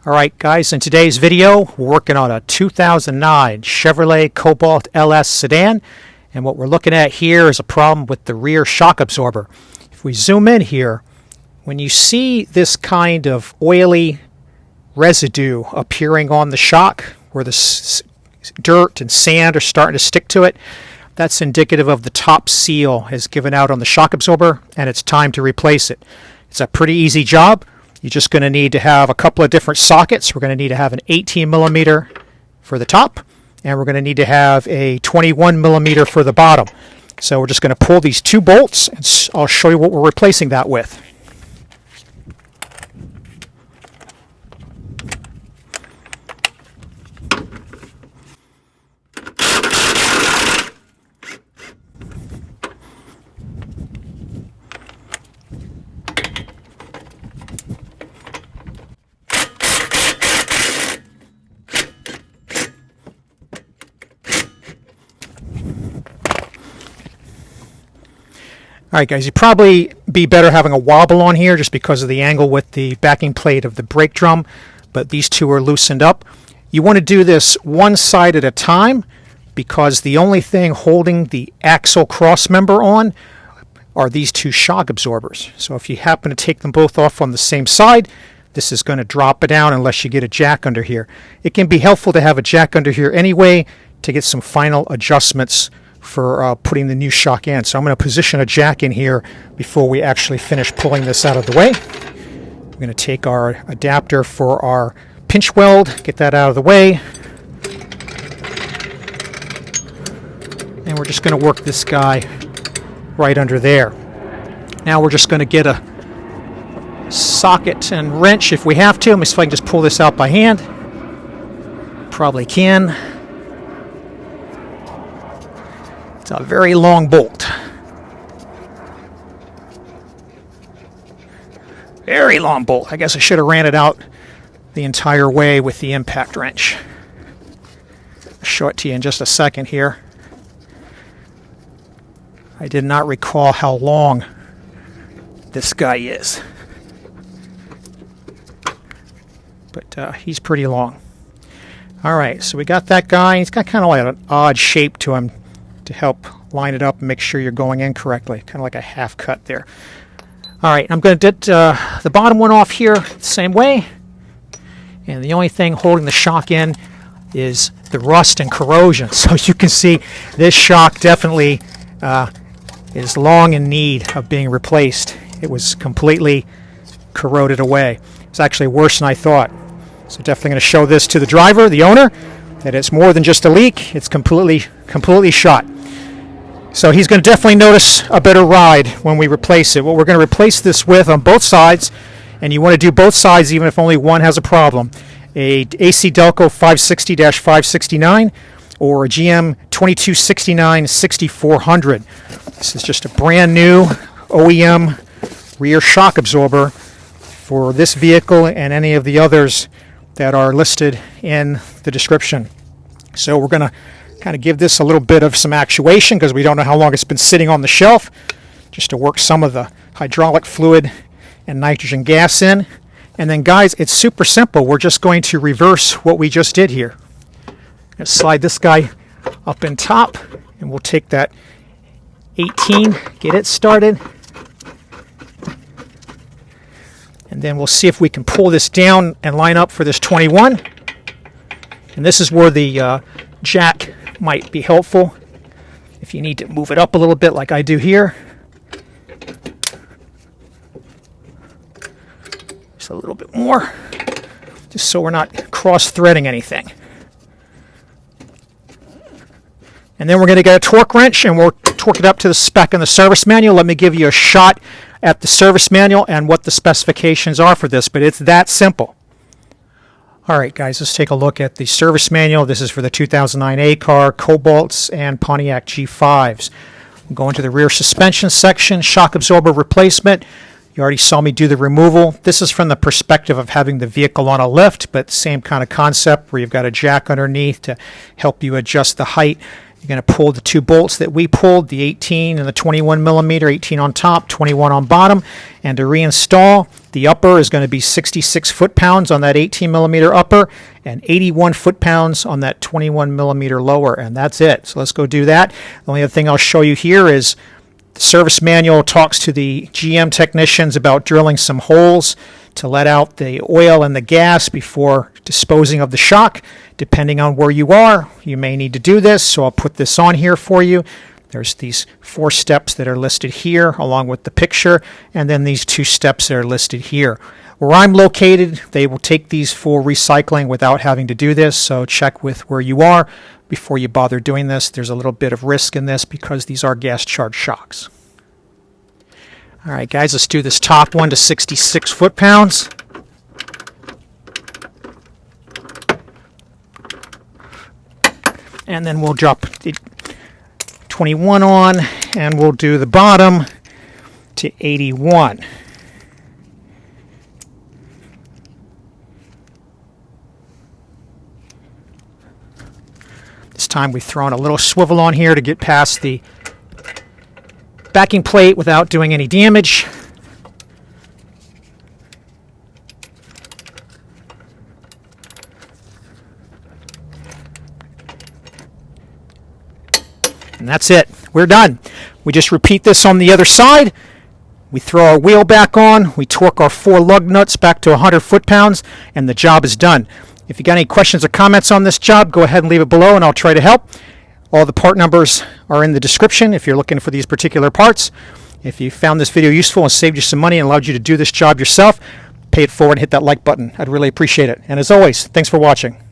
Alright guys, in today's video we're working on a 2009 Chevrolet Cobalt LS sedan, and what we're looking at here is a problem with the rear shock absorber. If we zoom in here, when you see this kind of oily residue appearing on the shock where the dirt and sand are starting to stick to it, that's indicative of the top seal has given out on the shock absorber and it's time to replace it. It's a pretty easy job. You're just going to need to have a couple of different sockets. We're going to need to have an 18 millimeter for the top, and we're going to need to have a 21 millimeter for the bottom. So we're just going to pull these two bolts, and I'll show you what we're replacing that with. Alright guys, you'd probably be better having a wobble on here just because of the angle with the backing plate of the brake drum, but these two are loosened up. You want to do this one side at a time because the only thing holding the axle cross member on are these two shock absorbers. So if you happen to take them both off on the same side, this is going to drop it down unless you get a jack under here. It can be helpful to have a jack under here anyway to get some final adjustments for putting the new shock in. So I'm going to position a jack in here before we actually finish pulling this out of the way. We're going to take our adapter for our pinch weld, get that out of the way, and we're just going to work this guy right under there. Now we're just going to get a socket and wrench if we have to. Let me see if I can just pull this out by hand. Probably can. It's a very long bolt. Very long bolt. I guess I should have ran it out the entire way with the impact wrench. I'll show it to you in just a second here. I did not recall how long this guy is. But he's pretty long. Alright, so we got that guy. He's got kind of like an odd shape to him to help line it up and make sure you're going in correctly. Kind of like a half cut there. Alright, I'm going to get the bottom one off here the same way. And the only thing holding the shock in is the rust and corrosion. So as you can see, this shock definitely is long in need of being replaced. It was completely corroded away. It's actually worse than I thought. So definitely going to show this to the driver, the owner, that it's more than just a leak. It's completely shot. So he's going to definitely notice a better ride when we replace it. What we're going to replace this with on both sides, and you want to do both sides even if only one has a problem, a AC Delco 560-569 or a GM 2269-6400. This is just a brand new OEM rear shock absorber for this vehicle and any of the others that are listed in the description. So we're going to kind of give this a little bit of some actuation because we don't know how long it's been sitting on the shelf, just to work some of the hydraulic fluid and nitrogen gas in. And then guys, it's super simple. We're just going to reverse what we just did here. Going to slide this guy up in top, and we'll take that 18, get it started, and then we'll see if we can pull this down and line up for this 21. And this is where the jack might be helpful if you need to move it up a little bit like I do here. Just a little bit more, just so we're not cross-threading anything. And then we're going to get a torque wrench and we'll torque it up to the spec in the service manual. Let me give you a shot at the service manual and what the specifications are for this, but it's that simple. Alright guys, let's take a look at the service manual. This is for the 2009 A-Car, Cobalts, and Pontiac G5s. We'll go into the rear suspension section, shock absorber replacement. You already saw me do the removal. This is from the perspective of having the vehicle on a lift, but same kind of concept where you've got a jack underneath to help you adjust the height. You're going to pull the two bolts that we pulled, the 18 and the 21 millimeter, 18 on top, 21 on bottom, and to reinstall, The upper is going to be 66 foot-pounds on that 18 millimeter upper and 81 foot-pounds on that 21 millimeter lower, and that's it. So let's go do that. The only other thing I'll show you here is the service manual talks to the GM technicians about drilling some holes to let out the oil and the gas before disposing of the shock. Depending on where you are, you may need to do this, so I'll put this on here for you. There's these 4 steps that are listed here along with the picture, and then these 2 steps that are listed here. Where I'm located, they will take these for recycling without having to do this, so check with where you are before you bother doing this. There's a little bit of risk in this because these are gas-charged shocks. All right, guys, let's do this top one to 66 foot-pounds. And then we'll drop the 21 on, and we'll do the bottom to 81. This time we've thrown a little swivel on here to get past the backing plate without doing any damage. And that's it. We're done. We just repeat this on the other side. We throw our wheel back on. We torque our 4 lug nuts back to 100 foot-pounds, and the job is done. If you got any questions or comments on this job, go ahead and leave it below, and I'll try to help. All the part numbers are in the description if you're looking for these particular parts. If you found this video useful and saved you some money and allowed you to do this job yourself, pay it forward and hit that like button. I'd really appreciate it. And as always, thanks for watching.